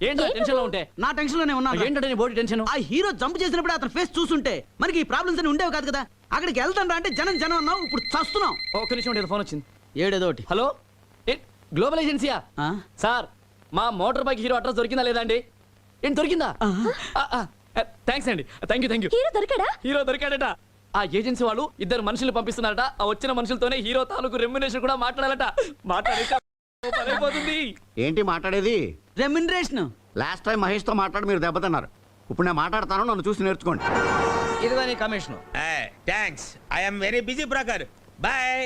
ఏంటో టెన్షన్ లో ఉంటే నా టెన్షన్ లోనే ఉన్నా. ఏంటంటే నీ బాడీ టెన్షన్? ఆ హీరో జంప్ చేసినప్పుడు అతని ఫేస్ చూస్తుంటే మనకి ఈ ప్రాబ్లమ్స్ అని ఉండేవి కాదు కదా. అక్కడికి వెళ్తాం అంటే జనం అన్నావు, ఇప్పుడు చస్తున్నాం. ఒక్క నిమిషం ఉంటే ఫోన్ వచ్చింది. ఏడేదో ఒకటి. హలో, గ్లోబల్ ఏజెన్సీయా? సార్, మా మోటార్ బైక్ హీరో అడ్రస్ దొరికిందా లేదా అండి? ఏంటి దొరికిందా? థ్యాంక్స్ అండి, థ్యాంక్ యూ. హీరో దొరికాడట. ఆ ఏజెన్సీ వాళ్ళు 2 మనుషులు పంపిస్తున్నారట. ఆ వచ్చిన మనుషులతోనే హీరో తాలూకు రెమ్యునరేషన్ కూడా మాట్లాడాలట. మాట్లాడేది ఏంటి మాట్లాడేది? రెమ్యునరేషన్. లాస్ట్ టైం మహేష్ తో మాట్లాడి మీరు దెబ్బతిన్నారు. ఇప్పుడు నేను మాట్లాడతాను, నన్ను చూసి నేర్చుకోండి. ఇదిగో నీ commission. Thanks, I'm very busy broker. Bye.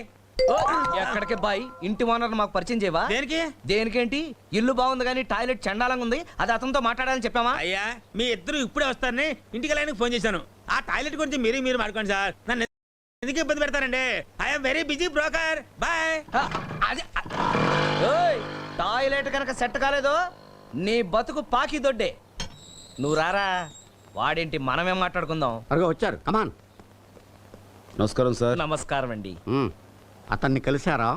ఎక్కడికి బాయ్? ఇంటి ఓనర్ మాకు పరిచయం చేయవా? దేనికి? దేనికేంటి? ఇల్లు బాగుంది కానీ టాయిలెట్ చండాలంగా ఉంది, అది అతనితో మాట్లాడాలని చెప్పామా? అయ్యా, మీ ఇద్దరు ఇప్పుడే వస్తారని ఇంటికి వెళ్ళడానికి ఫోన్ చేశాను. ఆ టాయిలెట్ గురించి మీరు మాట్లాడుకోండి సార్. నన్ను ఎందుకు ఇబ్బంది పెడతారండి? I'm very busy broker. Bye. Toilet కనుక సెట్ కాలేదో నీ బతుకు పాకి దొడ్డే. నువ్వు రారా. వాడేంటి, మనమేం మాట్లాడుకుందాం. అరగా వచ్చారు, కమాన్. నమస్కారం సార్. నమస్కారం అండి. అతన్ని కలిశారా?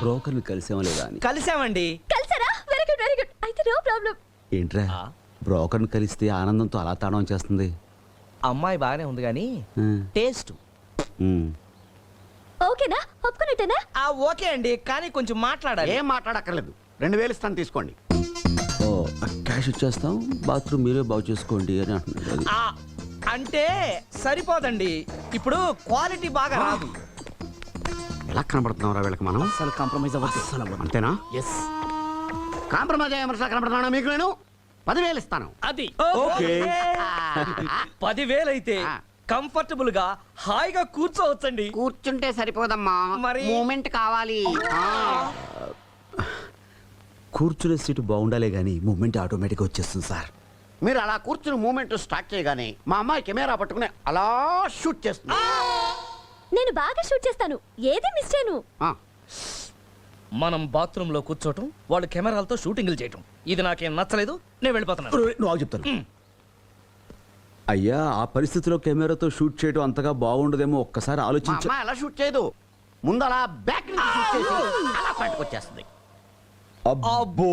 బ్రోకర్ని కలిసామా లేదా అని. కలిసామండి. కలిసారా? Very good very good. అయితే నో ప్రాబ్లం. ఏంట్రా, బ్రోకర్ని కలిస్తే ఆనందంతో అలా తాడం చేస్తుంది. అమ్మాయి బాగానే ఉంది కానీ టేస్ట్ ఓకేనా? ఒప్పుకున్నట్టేనా? ఓకే అండి, కానీ కొంచెం మాట్లాడాలి. ఏం మాట్లాడక్కర్లేదు, 2000 ఇస్తాను, తీసుకోండి. ఓ, క్యాష్ ఇచ్చేస్తాం, బాత్రూమ్ మీరే బాగు చేసుకోండి అని అంటున్నాడు. అంటే సరిపోదండి, ఇప్పుడు క్వాలిటీ బాగా రాదు. ఎలా కనబడుతున్నారా వీళ్ళకి మనం? అసలు కాంప్రమైజ్ అవ్వదు. అంతేనా? ఎస్. కాంప్రమైజ్ అయ్యే మనుషులు కనబడుతున్నా మీకు నేను 10,000 ఇస్తాను. అది ఓకే. 10,000 అయితే కంఫర్టబుల్ గా హాయిగా కూర్చోవచ్చండి. కూర్చుంటే సరిపోదమ్మా, మరి మూమెంట్ కావాలి. కూర్చునే సీటు బాగుండాలే గానీ మూమెంట్ ఆటోమేటిక్గా వచ్చేస్తుంది సార్. మీరు అలా కూర్చుని మూమెంట్ స్టార్ట్ చేయగానే మా అమ్మాయి కెమెరా పట్టుకుని అలా షూట్ చేస్తుంది. నేను బాగా షూట్ చేస్తాను, ఏది మిస్ చేయను. మనం బాత్రూమ్ లో కూర్చోటం, వాళ్ళు కెమెరాలతో షూటింగ్లు చేయటం, ఇది నాకేం నచ్చలేదు. నేను వెళ్ళిపోతున్నాను. నువ్వు చెప్తాను. అయ్యా, ఆ పరిస్థితిలో కెమెరాతో షూట్ చేయడం అంతగా బాగుండదేమో, ఒక్కసారి మా ఆలోచించ. అమ్మాయి అలా షూట్ చేయదు, ముందు అలా బ్యాక్ నుంచి షూట్ చేసి అలా బయటకు వచ్చేస్తుంది. అబ్బో,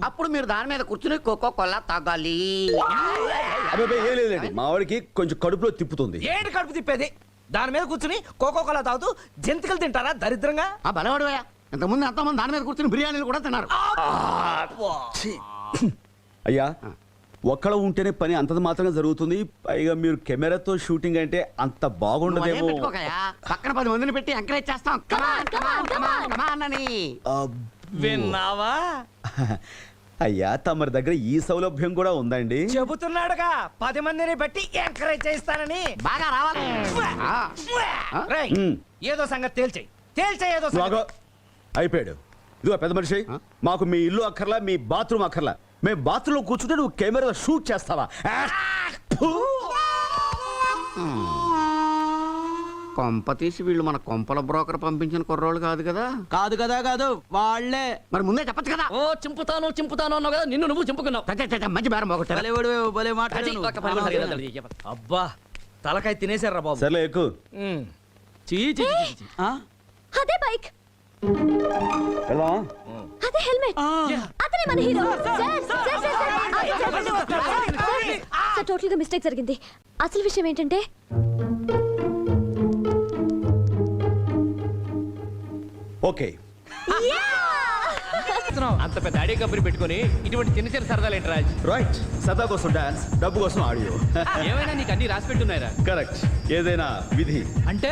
అప్పుడు మీరు దాని మీద కూర్చుని కోకో కోలా తాగాలి. ఏం లేదండి, మా వాడికి కొంచెం కడుపులో తిప్పుతుంది. ఏంటి కడుపు తిప్పేది? దాని మీద కూర్చుని కోకో కోలా తాగుతూ జంతికలు తింటారా దరిద్రంగా? ఆ బలవాడువయ్యా, ఇంతకుముందు ఎంతమంది దాని మీద కూర్చుని బిర్యానీలు కూడా తిన్నారు. అయ్యా, ఒక్కడ ఉంటేనే పని అంతది మాత్రమే జరుగుతుంది, పైగా మీరు కెమెరాతో షూటింగ్ అంటే అంత బాగుండదేమో. పక్కన 10 మందిని పెట్టి ఎంకరేజ్ చేస్తాం, కమాన్ కమాన్ కమాన్ కమాన్ అని. విన్నావా? అయ్యా, తమరి దగ్గర ఈ సౌలభ్యం కూడా ఉందండి. చెబుతున్నాడుగా 10 మందిని బట్టి ఎంకరేజ్ చేస్తానని. బాగా రావాలి. రేయ్, ఏదో సంగతి తేల్చేయి. ఏదో సంగతి. అయిపోయాడు. ఇదిగో పెద్ద మనిషి, మాకు మీ ఇల్లు అక్కర్లా, మీ బాత్రూమ్ అక్కర్లా. మేము బాత్రూమ్ లో కూర్చుంటే నువ్వు కెమెరా షూట్ చేస్తావా? కొంప తీసి వీళ్ళు మన కొంపల బ్రోకర్ పంపించిన కుర్రోళ్ళు కాదు కదా? కాదు వాళ్ళే. మరి ముందే చెప్పచ్చు కదా. ఓ, చింపుతాను అన్నావు కదా, నిన్ను నువ్వు చింపుకున్నావు. మంచి బేరం పోగొట్టారు. భలే మాట్లాడు. అబ్బా, తలకాయ తినేశారా బాబు. సర్లే, ఎక్కువ. అదే బైక్, ఎలా? అదే హెల్మెట్, అతనే మన హీరో. సార్, టోటల్ గా మిస్టేక్ జరిగింది. అసలు విషయం ఏంటంటే, ఓకే, అంత పెద్ద ఆడియో కంపెనీ పెట్టుకొని ఇటువంటి చిన్న చిన్న సరదాలు ఏంటి రాజ్? రైట్. సరదా కోసం డాన్స్, డబ్బు కోసం ఆడియో. ఏమైనా నీకు అన్ని రాసి పెట్టున్నారా? కరెక్ట్. ఏదైనా విధి అంటే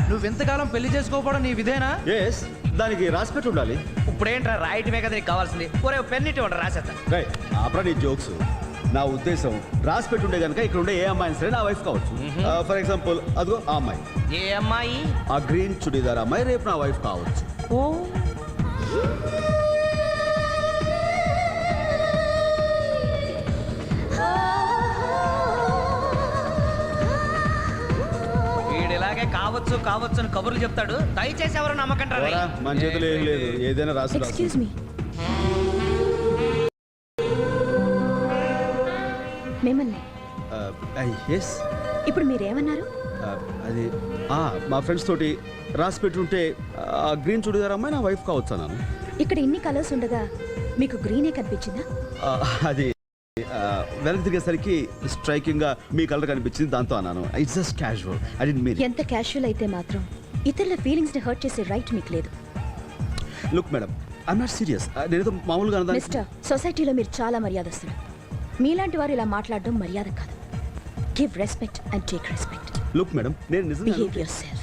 నువ్వెంతకాలం పెళ్లి చేసుకోకపోవడం నీ విధేనా? ఎస్, దానికి రాసి పెట్టి ఉండాలి. ఇప్పుడేంట్రా రాయటమే కదా నీకు కావాల్సింది. ఒరే పెన్నిటి ఉండ రాసేస్తా. రైట్. ఆపరా నీ జోక్స్. నా ఉద్దేశం, రాసి పెట్టి ఉండే కనుక ఇక్కడ ఉండే ఏ అమ్మాయిని సరే నా వైఫ్ కావచ్చు. ఫర్ ఎగ్జాంపుల్, అదిగో ఆ అమ్మాయి. ఏ అమ్మాయి? ఆ గ్రీన్ చుడీదార్ అమ్మాయి రేపు నా వైఫ్ కావచ్చు. వీడిలాగే కావచ్చు అని కబుర్లు చెప్తాడు. దయచేసి ఎవరు నమ్మకంటారా? మన చేతులు ఏం లేదు, ఏదైనా రాసి. ఎక్స్క్యూజ్ మీ, మిమ్మల్ని. ఎస్. ఇప్పుడు మీరేమన్నారు? అది మా ఫ్రెండ్స్ తోటి రాసి పెట్టుంటే ఆ గ్రీన్ చుడీదార్ అమ్మాయి నా వైఫ్ కావచ్చు అన్నాను. ఇక్కడ ఇన్ని కలర్స్ ఉండగా మీకు గ్రీనే కనిపించిందా? అది వెనక్కి తిరిగేసరికి స్ట్రైకింగ్ గా మీ కలర్ కనిపించింది, దాంతో అన్నాను. It's just casual, I didn't mean. ఎంత క్యాషువల్ అయితే మాత్రం ఇతరుల ఫీలింగ్స్ ని హర్ట్ చేసే రైట్ మీకు లేదు. Look madam, I'm not serious. నేనేదో మామూలుగా అన్నదాన్ని. మిస్టర్, సొసైటీలో మీరు చాలా మర్యాదస్తులు. మీలాంటి వారు ఇలా మాట్లాడడం మర్యాద కాదు. Give respect and take respect. Look madam, నేను నిజంగా బిహేవ్ యువర్ సెల్ఫ్.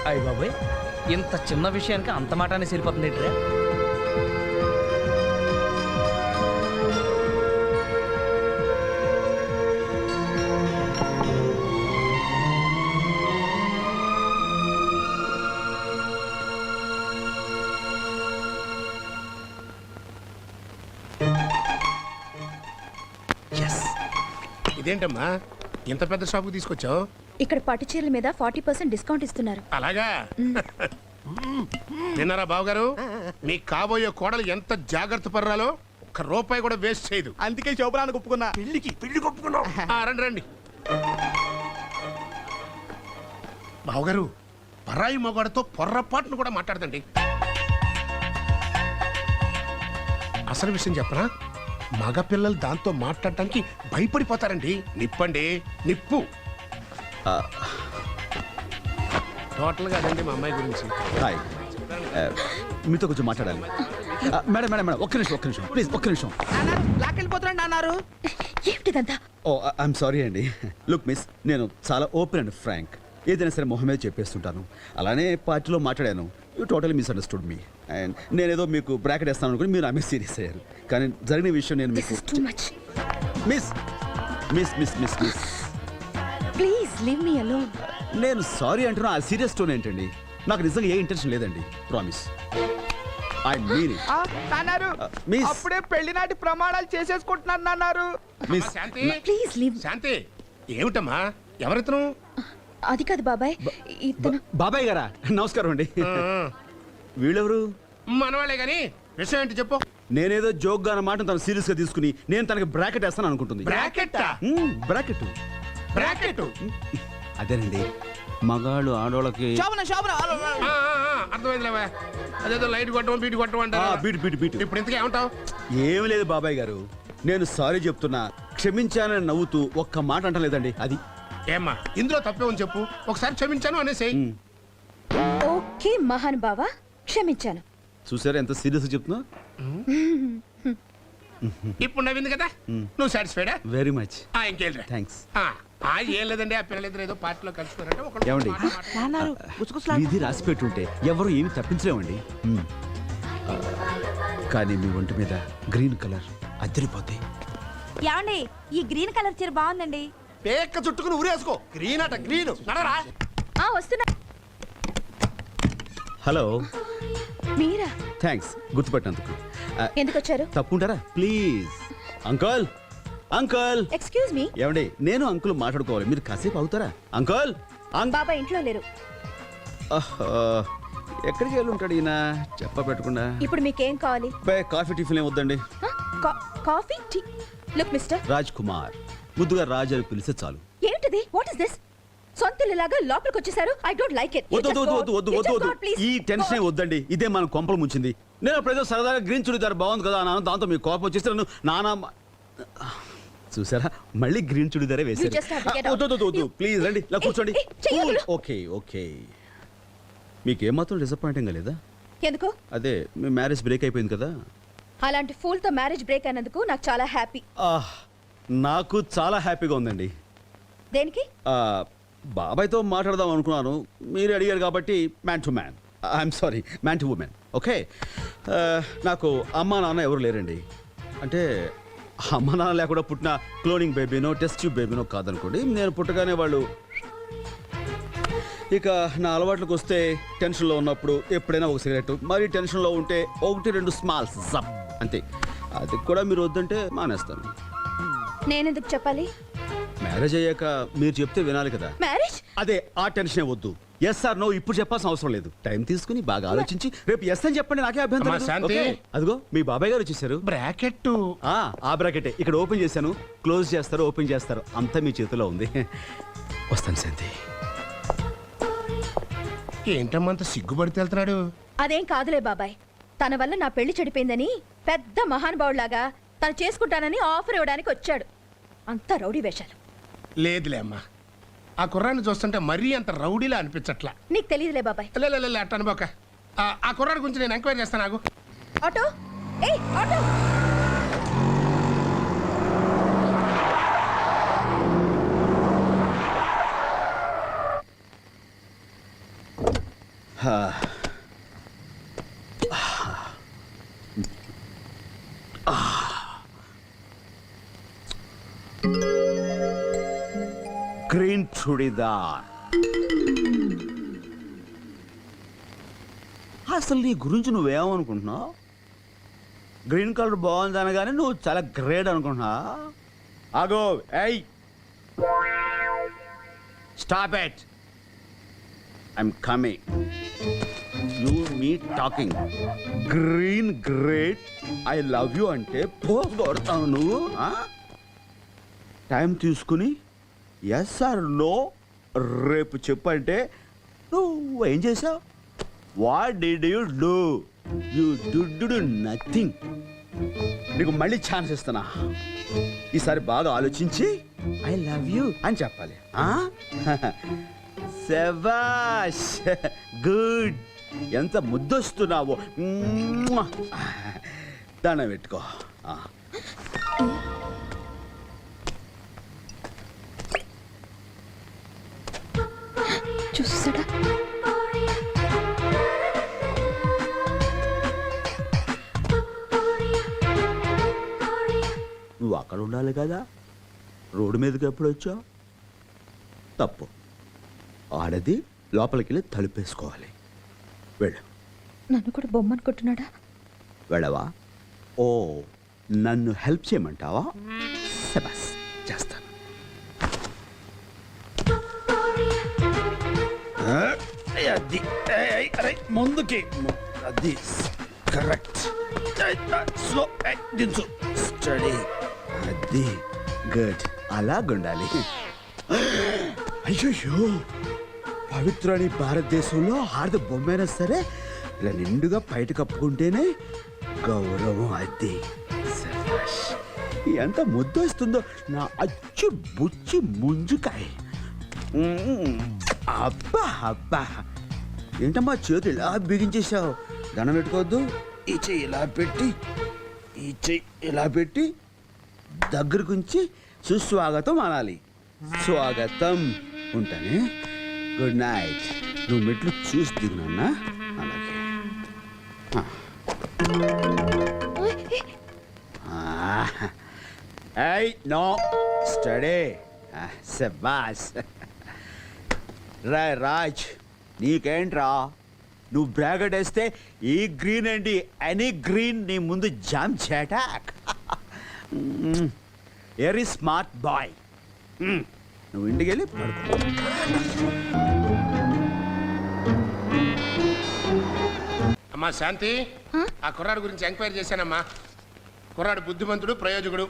అయ్య బాబాయ్, ఇంత చిన్న విషయానికి అంత మాటనే సరిపోతుంది ఏంట్రా? ఇదేంటమ్మా ఇంత పెద్ద షాపుకి తీసుకొచ్చావు? ఇక్కడ పట్టు చీరల మీద 40% డిస్కౌంట్ ఇస్తున్నారు. అలాగా విన్నారా బావగారు, మీ కాబోయే కోడలు ఎంత జాగ్రత్త పర్రాలో ఒక్క రూపాయి కూడా వేస్ట్ చేయదు. అందుకే శోభనానికి ఒప్పుకున్నా. పెళ్లి కొప్పుకున్నావు. రండి రండి బావగారు, పరాయి మగాడితో పొర్రపాటును కూడా మాట్లాడదండి. అసలు విషయం చెప్పనా, మగ పిల్లలు దాంతో మాట్లాడటానికి భయపడిపోతారండి. నిప్పండి, నిప్పు. టోటల్గా అదండి మా అమ్మాయి గురించి. హాయ్, మీతో కొంచెం మాట్లాడాలి. మేడం మేడం మేడం, ఒక్క నిమిషం ప్లీజ్, ఒక్క నిమిషం. లాక్కెళ్ళిపోతున్నాడు అన్నారు. ఏమిటిదంతా? ఓ ఐఎమ్ సారీ అండి. లుక్ మిస్, నేను చాలా ఓపెన్ అండ్ ఫ్రాంక్. ఏదైనా సరే మొహం మీద చెప్పేస్తుంటాను. అలానే పార్టీలో మాట్లాడాను. You totally misunderstood me. And నేనేదో మీకు బ్రాకెట్ వేస్తాను అనుకుని మీరు ఆమె సీరియస్ అయ్యారు. కానీ జరిగిన విషయం నేను దిస్ మీకు is too much. Miss miss miss miss miss please leave me alone. నేను సారీ అంటున్నా. ఆ సీరియస్ టోన్ ఏంటండి? నాకు నిజంగా ఏ ఇంటెన్షన్ లేదండి. Promise, I mean it. అన్నారు మిస్ అప్పుడే పెళ్లి నాటి ప్రమాణాలు చేసేసుకుంటున్నాను అన్నారు. Miss Shanti, please leave. Shanti, ఏమిటమ్మా ఎవరితను? అది కాదు బాబాయ్, ఇతను బాబాయ్ గారా? నమస్కారం అండి. వీళ్ళెవరు? మనవాళ్ళే గాని విషయం ఏంటి చెప్పు. నేనేదో జోక్ గా అన్నమాట తను సీరియస్ గా తీసుకుని నేను తనకి బ్రాకెట్ వేస్తాను అనుకుంటుంది. బ్రాకెట్ బ్రాకెట్ బ్రాకెట్ అదేనండి, మగాళ్ళు ఆడోళ్ళకి శోభన శోభన అర్థమైందిలేవా, అదేదో లైట్ కొట్టడం బీట్ కొట్టడం అంటారు. Beat beat beat. ఇప్పుడు ఇంతకీ ఏమంటావు? ఏం లేదు బాబాయ్ గారు, నేను సారీ చెప్తున్నా, క్షమించానని నవ్వుతూ ఒక్క మాట అంటలేదండి. అది ఏమ్మా ఇందులో తప్పే ఉంది చెప్పు. ఒకసారి క్షమించాను అనేసి. ఓకే మహాన్ బావా, క్షమించాను. చూసారా ఎంత సీరియస్ చెప్తున్నా? ఇప్పుడు నవ్వింది కదా, నువ్వు సాటిస్ఫైడా? వెరీ మచ్ ఇంకేంట్రా? థ్యాంక్స్. ఏం లేదండి, ఆ పిల్లలిద్దరు ఏదో పార్టీలో కలుసుకున్నారంటే ఒకళ్ళు ఏమండి? అన్నారు విధి రాసి పెట్టుంటే ఎవరు ఏమి తప్పించలేమండి. కానీ మీ ఒంటి మీద గ్రీన్ కలర్ అద్దరిపోతాయి. ఏమండి, ఈ గ్రీన్ కలర్ చీర బాగుందండి. పేక చుట్టుకుని ఊరేసుకో. గ్రీన్ అట గ్రీన్. నడరా. వస్తున్నా. హలో, మీరా? థ్యాంక్స్ గుర్తుపట్టినందుకు. ఎందుకు వచ్చారు? తప్పుంటారా please? Uncle, uncle. Excuse me. ఏమండి, నేను అంకుల్ మాట్లాడుకోవాలి, మీరు కాసేపు అవుతారా? అంకుల్. బాబా ఇంట్లో లేరు. ఎక్కడికి వెళ్ళి ఉంటాడు ఈయన చెప్ప పెట్టకుండా? ఇప్పుడు మీకేం కావాలి? కాఫీ టిఫిన్ ఏం వద్దండి. Coffee tea. Look mister Raj Kumar, ముద్దుగా రాజ్ అని పిలిస్తే చాలు. ఏంటిది? What is this? సొంతలాగా లోపలికి వచ్చేసారు. I don't like it. వద్దు వద్దు వద్దు వద్దు వద్దు వద్దు. ఈ టెన్షన్ వద్దండి, ఇదే మన కొంపలు ముంచింది. నేను అప్పుడేదో సరదాగా గ్రీన్ చుడిదార్ బాగుంది కదా అన్నాను, దాంతో మీకు కోపం వచ్చేసి నన్ను నానా చూసారా, మళ్ళీ గ్రీన్ చుడిదారే వేసారు. వద్దు వద్దు వద్దు ప్లీజ్ రండి, ఇలా కూర్చోండి. Okay okay. మీకేం మాత్రం డిసప్పాయింటింగ్ లేదా? ఎందుకు? అదే మీ మ్యారేజ్ బ్రేక్ అయిపోయింది కదా. అలాంటి ఫూల్ తో మ్యారేజ్ బ్రేక్ అయినందుకు నాకు చాలా హ్యాపీ. నాకు చాలా హ్యాపీగా ఉందండి. దేనికి? బాబాయ్తో మాట్లాడదాం అనుకున్నాను, మీరు అడిగారు కాబట్టి man to man. I'm sorry, man to women. Okay, నాకు అమ్మా నాన్న ఎవరు లేరండి. అంటే అమ్మ నాన్న లేకుండా పుట్టిన క్లోనింగ్ బేబీనో టెస్ట్ ట్యూబ్ బేబీనో కాదనుకోండి. నేను పుట్టగానే వాళ్ళు. ఇక నా అలవాట్లకు వస్తే టెన్షన్లో ఉన్నప్పుడు ఎప్పుడైనా ఒక సిగరెట్, మరి టెన్షన్లో ఉంటే 1-2 స్మాల్స్ జప్ అంతే. అది కూడా మీరు వద్దంటే మానేస్తాను. నేనెందుకు చెప్పాలి? మ్యారేజ్ అయ్యాక మీరు చెప్తే వినాలి కదా. మ్యారేజ్? అదే ఆ టెన్షనే వద్దు. ఎస్ ఆర్ నో ఇప్పుడు చెప్పాల్సిన అవసరం లేదు. టైం తీసుకుని బాగా ఆలోచించి రేపు ఎస్ అని చెప్పండి, నాకే అభ్యంతరం లేదు. శాంతి. Okay? అదిగో మీ బాబాయ్ గారు వచ్చేసారు. బ్రాకెట్ ఆ బ్రాకెటే ఇక్కడ ఓపెన్ చేశాను. క్లోజ్ చేస్తారు, ఓపెన్ చేస్తారు, అంతా మీ చేతిలో ఉంది. వస్తాను శాంతి. ఏంటమ్మా అంత సిగ్గుపడితే వెళ్తున్నాడు? అదేం కాదులే బాబాయ్, తన వల్ల నా పెళ్లి చెడిపోయిందని పెద్ద మహానుభావులాగా తను చేసుకుంటానని ఆఫర్ ఇవ్వడానికి వచ్చాడు. అంతా రౌడీ వేషాలు. లేదులే అమ్మా, ఆ కుర్రాన్ని చూస్తుంటే మరీ అంత రౌడీలా అనిపించట్లా. నీకు తెలియదులే బాబాయ్. లే అట్ట అనుకోక. ఆ కుర్రాడి గురించి నేను ఎంక్వైరీ చేస్తాను. నాకు ఆటో, ఏయ్ ఆటో. గ్రీన్ చుడిదార్. అసలు నీ గురించి నువ్వేమనుకుంటున్నావు? గ్రీన్ కలర్ బాగుంది అనగానే నువ్వు చాలా గ్రేట్ అనుకుంటున్నా. ఆగో, ఏయ్ stop it. I'm coming. You me talking. Green great, I love you అంటే పోస్ కొడతావు నువ్వు. టైం తీసుకుని ఎస్ ఆర్ నో రేపు చెప్పంటే నువ్వు ఏం చేసావు? What did you do? You do nothing. నీకు మళ్ళీ ఛాన్స్ ఇస్తున్నా. ఈసారి బాగా ఆలోచించి ఐ లవ్ యూ అని చెప్పాలి. శభాష్, గుడ్. ఎంత ముద్దొస్తున్నావో. దండం పెట్టుకో. చూసాడా? నువ్వు అక్కడ ఉండాలి కదా, రోడ్డు మీదకి ఎప్పుడు వచ్చావు? తప్పు. ఆడది లోపలికి వెళ్ళి తలుపేసుకోవాలి. వెళ్ళు. నన్ను కూడా బొమ్మ అనుకుంటున్నాడా? వెళ్ళవా? ఓ, నన్ను హెల్ప్ చేయమంటావా? శబాస్, చేస్తాను. అది ముందుకి, అది కరెక్ట్. స్లో దించు. స్టడీ. అది గుడ్. అలాగుండాలి. అయ్యో, పవిత్రని భారతదేశంలో ఆడది బొమ్మైనా సరే ఇలా నిండుగా బయట కప్పుకుంటేనే గౌరవం. అది శభాష్. ఎంత ముద్దు వస్తుందో నా అచ్చు బుచ్చి ముంజుకాయ. అబ్బా అబ్బా, ఏంటమ్మా చేతులు ఇలా బిగించేశావు? దండం పెట్టుకోవద్దు. ఈ చెయ్యి ఇలా పెట్టి, ఈ చెయ్యి ఇలా పెట్టి దగ్గరకు ఉంచి సుస్వాగతం అనాలి. స్వాగతం. ఉంటానే. Good night. నువ్వు మెట్లు చూసి దిగునన్నా. అలాగే. ఏయ్ నో స్టడీ. శబాస్. రాజ్, నీకేంట్రా? నువ్వు బ్రాకెట్ వేస్తే ఈ గ్రీన్ అండి ఎనీ గ్రీన్ నీ ముందు జామ్ చేటాక్. Very smart boy. నువ్వు ఇంటికి వెళ్ళి పడుకో. అమ్మా శాంతి, ఆ కుర్రాడు గురించి ఎంక్వైరీ చేశానమ్మా. కుర్రాడు బుద్ధిమంతుడు, ప్రయోజకుడు,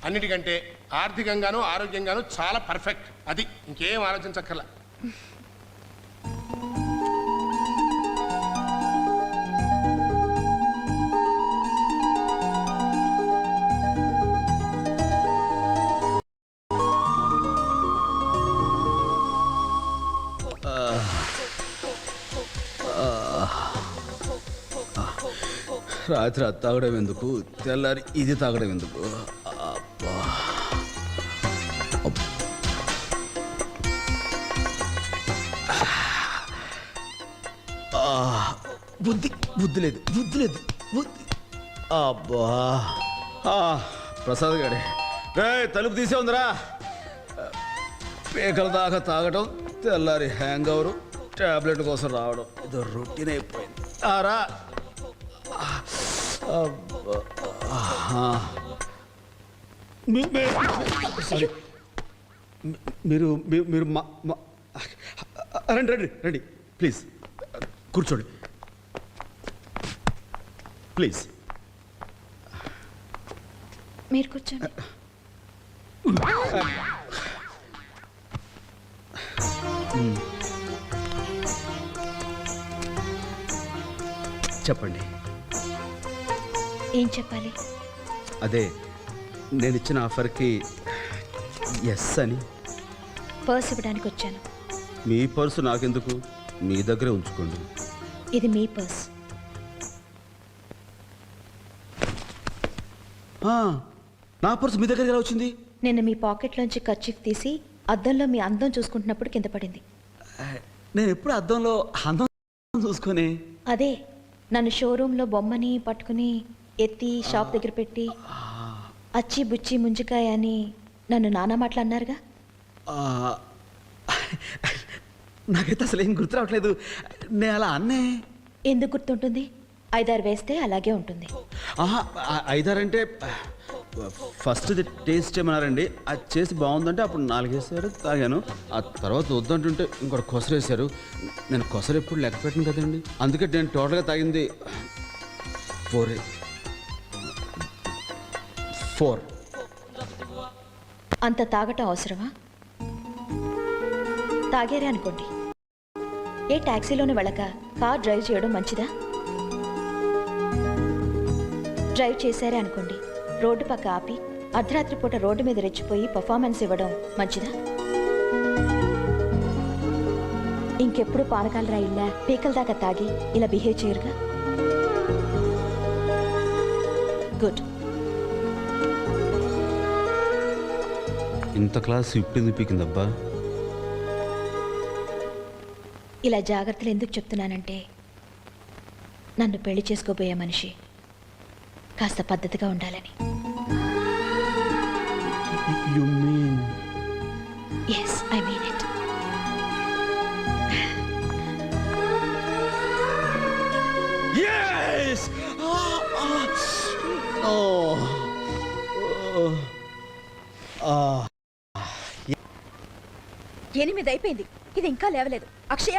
అన్నిటికంటే ఆర్థికంగాను ఆరోగ్యంగాను చాలా పర్ఫెక్ట్. అది ఇంకేం ఆలోచించక్కర్లా. రాత్రి అది తాగడం ఎందుకు, తెల్లారి ఇది తాగడం ఎందుకు? అబ్బా. బుద్ధి బుద్ధి లేదు, బుద్ధి లేదు, బుద్ధి. అబ్బా. ప్రసాద్ గారే, రే తలుపు తీసే ఉందిరా. పేకల దాకా తాగటం, తెల్లారి హ్యాంగ్ అవరు, టాబ్లెట్ కోసం రావడం, ఇదో రొటీన్ అయిపోయింది. రా. మీరు మీరు రండి రండి రండి ప్లీజ్ కూర్చోండి ప్లీజ్. మీరు కూర్చోండి. చెప్పండి. ఏం చెప్పాలి? అదే నేను ఇచ్చిన ఆఫర్కి ఎస్ అని. పర్స్ ఇవ్వడానికి వచ్చాను. మీ పర్సు నాకెందుకు, మీ దగ్గరే ఉంచుకోండి. ఇది మీ పర్స్. నా పర్సు మీ దగ్గర ఎలా వచ్చింది? నిన్న మీ పాకెట్లోంచి కర్చీఫ్ తీసి అద్దంలో మీ అందం చూసుకుంటున్నప్పుడు కింద పడింది. నేను ఎప్పుడు అద్దంలో అందం చూసుకొని. అదే నన్ను షోరూంలో బొమ్మని పట్టుకుని ఎత్తి షాప్ దగ్గర పెట్టి అచ్చి బుచ్చి ముంజికాయ అని నన్ను నానా మాటలు అన్నారుగా. నాకైతే అసలు ఏం గుర్తు రావట్లేదు. నేను అలా అన్నే. ఎందుకు గుర్తుంటుంది? 5-6 వేస్తే అలాగే ఉంటుంది. 5-6 అంటే ఫస్ట్ ఇది టేస్ట్ చేయమన్నారండి. అది చేసి బాగుందంటే అప్పుడు 4 వేసారు, తాగాను. ఆ తర్వాత వద్దంటుంటే ఇంకోటి కొసరు వేశారు. నేను కొసరు ఎప్పుడు లెక్క పెట్టను కదండి, అందుకే నేను టోటల్గా తాగింది 4. అంత తాగటం అవసరమా? తాగారే అనుకోండి, ఏ ట్యాక్సీలోనే వెళ్ళక కార్ డ్రైవ్ చేయడం మంచిదా? డ్రైవ్ చేశారే అనుకోండి, రోడ్డు పక్క ఆపి అర్ధరాత్రి పూట రోడ్డు మీద రెచ్చిపోయి పర్ఫార్మెన్స్ ఇవ్వడం మంచిదా? ఇంకెప్పుడు పానకాల రైళ్ళ పీకల దాకా తాగి ఇలా బిహేవ్ చేయరుగా. గుడ్. ఇంత క్లాస్ ఇప్పుడు పీకిందబ్బా. ఇలా జాగ్రత్తలు ఎందుకు చెప్తున్నానంటే, నన్ను పెళ్లి చేసుకోబోయే మనిషి కాస్త పద్ధతిగా ఉండాలని. You mean? Yes, I mean it. Yes! ఎనిమిది అయిపోయింది, ఇది ఇంకా లేవలేదు. అక్షయ,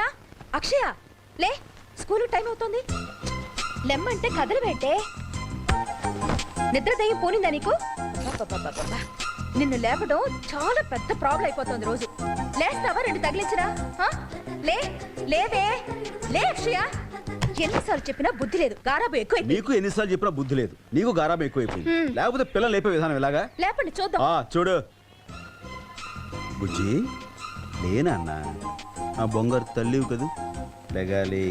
అక్షయ లే, స్కూల్ టైం అవుతోంది. లెమ్మంటే కథలు పెట్టే. నిద్ర దయ్యం పోనిందా నీకు? అబ్బబ్బబ్బబ్బబ్బా. నిన్ను లేపడం చాలా పెద్ద ప్రాబ్లం అయిపోతుంది రోజు. లేస్తావా? 2 తగిలించరా? లే, లేవే, లే అక్షయ. ఎన్నిసార్లు చెప్పినా బుద్ధి లేదు, గారాబు ఎక్కువ. నీకు ఎన్నిసార్లు చెప్పినా బుద్ధి లేదు, నీకు గారాబం ఎక్కువైపోయింది. లేకపోతే పిల్లలు లేపే విధానం ఎలాగా? లేపండి చూద్దాం. చూడు బుజ్జి, లేనా అన్న, ఆ బొంగారు తల్లివి కదూ, లెగాలి,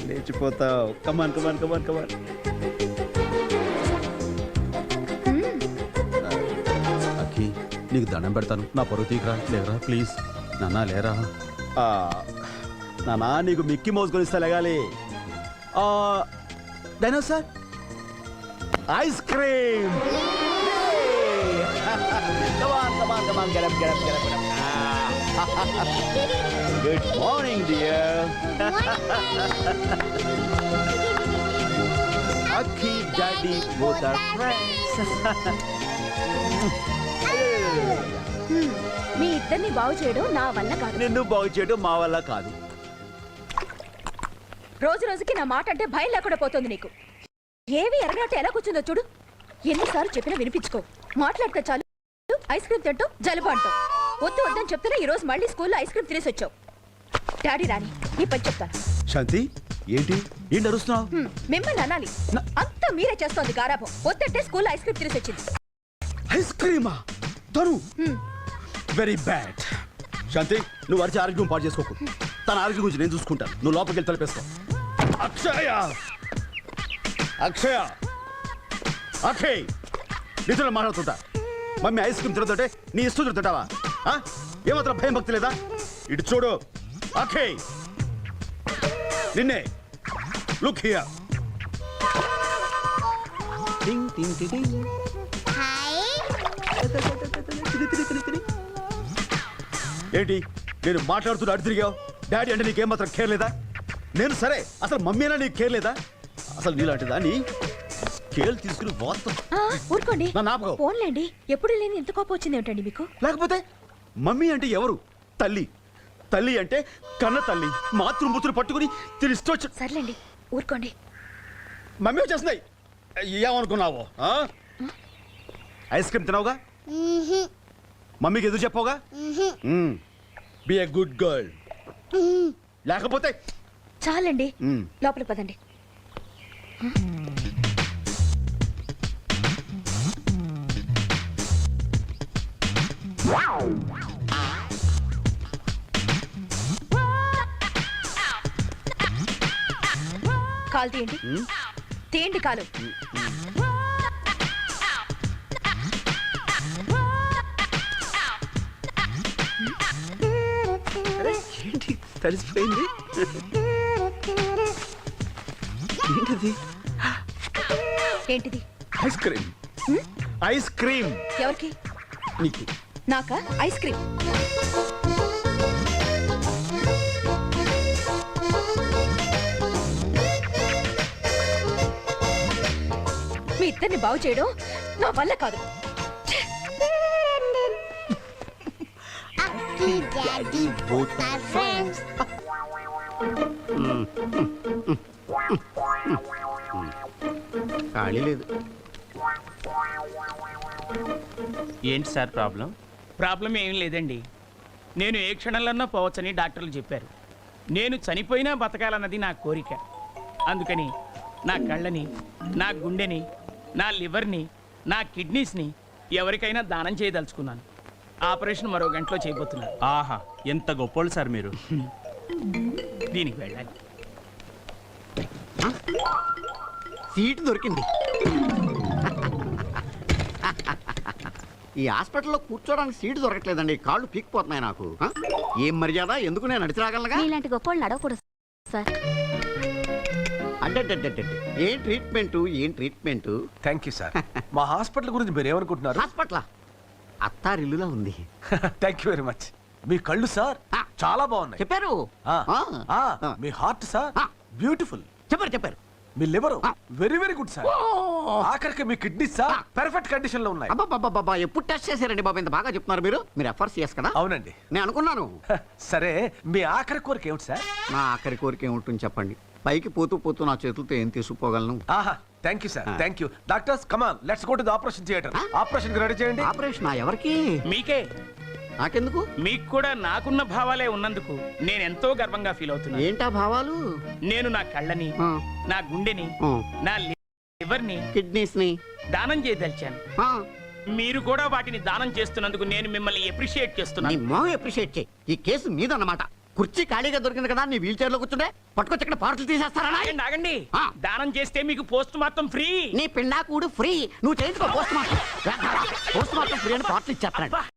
లేచిపోతావు. కమాన్ కమాన్ కమాన్ కమాన్. అఖి, నీకు దండం పెడతాను, నా పరువు తీయరా. లేరా ప్లీజ్ నాన్న, లేరా. నానా, నీకు మిక్కీ మౌస్ కొనిస్తా, లెగాలి. Dinosaur ice cream. Good morning dear. Akhi daddy both are friends. మీ ఇద్దరిని బాగు చేయడం నా వల్ల కాదు. నిన్ను బాగు చేయడం మా వల్ల కాదు. రోజు రోజుకి నా మాట అంటే భయం లేకుండా పోతుంది నీకు. ఏవి ఎరగనట్టు ఎలా కూర్చుందో చూడు. ఎన్నిసార్లు చెప్పినా వినిపించుకో. మాట్లాడితే చాలు ఐస్ క్రీమ్ తింటూ జలుబు అంటావు. వద్దు వద్దని చెప్తున్నా ఈ రోజు మళ్ళీ స్కూల్లో ఐస్ క్రీమ్ తినేసి వచ్చావు. డాడీ రాని నీ పని చెప్తాను. శాంతి, ఏంటి ఏంటి అరుస్తున్నావు? మిమ్మల్ని అనాలి, అంతా మీరే చేస్తోంది గారాబం. వద్దంటే స్కూల్లో ఐస్ క్రీమ్ తినేసి వచ్చింది. ఐస్ క్రీమా? తను వెరీ బ్యాడ్. శాంతి, నువ్వు అరిచి ఆరోగ్యం పాటు చేసుకోకు. తన ఆరోగ్యం గురించి నేను చూసుకుంటాను. నువ్వు లోపలికి వెళ్ళి తలపేస్తావు. అక్షయ, అక్షయ, అక్షయ్, నీతో మాట్లాడుతుంటా. మమ్మీ ఐస్ క్రీమ్ తిరుగుతుంటే నీ ఇష్టం తిరుగుతుంటావా? ఏమాత్రం భయం భక్తి లేదా? ఇటు చూడు అక్షయ్, నిన్నే. Look here. టింగ్ టింగ్ టింగ్. ఏంటి నేను మాట్లాడుతున్నా అటు తిరిగావు? డాడీ అంటే నీకేమాత్రం కేర్ లేదా? నేను సరే, అసలు మమ్మీ అయినా నీకు కేర్ లేదా? అసలు నీలాంటిదా నీ కేర్ తీసుకుని వాస్తవం. ఊరుకోండి, నన్ను ఆపుకో. ఫోన్లేండి. ఎప్పుడు లేని ఎంత కోపం వచ్చింది ఏమిటండి మీకు? లేకపోతే మమ్మీ అంటే ఎవరు? తల్లి. తల్లి అంటే కన్న తల్లి. మాతృమూతులు పట్టుకుని తిరిగి వచ్చి. సర్లేండి, ఊరుకోండి. మమ్మీ వచ్చేస్తున్నాయి. ఏమనుకున్నావు? ఐస్ క్రీమ్ తినవుగా? మమ్మీకి ఎదురు చెప్పవుగా? Be a good girl. లేకపోతే చాలండి, లోపలికి పదండి. కాలు తీయండి తీయండి కాలు ఏంటి తడిసిపోయింది ఏంటది ఏంటిది ఐస్ క్రీమ్ ఐస్ క్రీమ్ ఎవరికి నీకు నాకా ఐస్ క్రీమ్ మీ ఇద్దరిని బాగు చేయడం నా వల్ల కాదు ఖాళీ లేదు. ఏంటి సార్ ప్రాబ్లం? ప్రాబ్లం ఏం లేదండి. నేను ఏ క్షణంలోనో పోవచ్చని డాక్టర్లు చెప్పారు. నేను చనిపోయినా బతకాలన్నది నా కోరిక. అందుకని నా కళ్ళని, నా గుండెని, నా లివర్ని, నా కిడ్నీస్ని ఎవరికైనా దానం చేయదలుచుకున్నాను. ఆపరేషన్ మరో గంటలో చేయబోతున్నాను. ఆహా, ఎంత గొప్పోళ్ళు సార్ మీరు. దీనికి వెళ్ళాలి. సీటు దొరికింది. ఈ హాస్పిటల్లో కూర్చోడానికి సీటు దొరకట్లేదండి. కాళ్ళు పీక్కిపోతున్నాయి నాకు. ఏం మర్యాద? ఎందుకు నేను నడిచి రాగలగా? ఇలాంటి గొప్ప వాళ్ళు నడవకూడదు సార్. అంటే ఏం ట్రీట్మెంట్ ఏం ట్రీట్మెంట్? Thank you sir. మా హాస్పిటల్ గురించి మీరు ఏమనుకుంటున్నారు? హాస్పిటల్ అత్తారిల్లులా ఉంది. Thank you very much. మీ కళ్ళు సార్ చాలా బాగున్నాయి. చెప్పారు. మీ హార్ట్ సార్ బ్యూటిఫుల్. చెప్పారు. మీ liver very very good sir. ఆఖరికి మీ కిడ్నీ సార్ పర్ఫెక్ట్ కండిషన్ లో ఉన్నాయి. అబ్బా ఎప్పుడు టెస్ట్ చేశారండి బాబు? ఇంత బాగా చెప్తున్నారు మీరు. మీరు FRCS కదా? అవునండి. నేను అనుకున్నాను. సరే, మీ ఆఖరి కోరిక ఏమిటి సార్? నా ఆఖరి కోరిక ఏముంటుంది చెప్పండి. పైకి పోతూ నా చేతులతో ఏం తీసుకుపోగలను? ఆహా, thank you sir. Thank you doctors. Come on, let's go to the operation theatre. Operation ready చేయండి. ఆపరేషన్ ఎవరికి? మీకే. నాకెందుకు? మీకు కూడా నాకున్న భావాలే ఉన్నందుకు నేను ఎంతో గర్వంగా ఫీల్ అవుతున్నాను. ఏంటా భావాలు? నేను నా కళ్ళని, నా గుండెని, నా లివర్ని, కిడ్నీస్ ని దానం చేయదలిచాను. మీరు కూడా వాటిని దానం చేస్తున్నందుకు నేను మిమ్మల్ని అప్రిషియేట్ నీ చేస్తున్నాను. మొహం అప్రిషియేట్ చేయి. ఈ కేసు మీదన్నమాట. కుర్చీ ఖాళీగా దొరికింది కదా, నీ వీల్ చైర్ లో కూర్చుంటే పట్టుకొచ్చి ఇక్కడ పార్సల్ తీసేస్తారా? ఆగండి, ఆగండి. దానం చేస్తే మీకు పోస్ట్ మార్టం ఫ్రీ. నీ పిండా కూడు ఫ్రీ. నువ్వు చేయించుకో post mortem. Post mortem free అని పార్సల్ ఇచ్చేస్తాడు.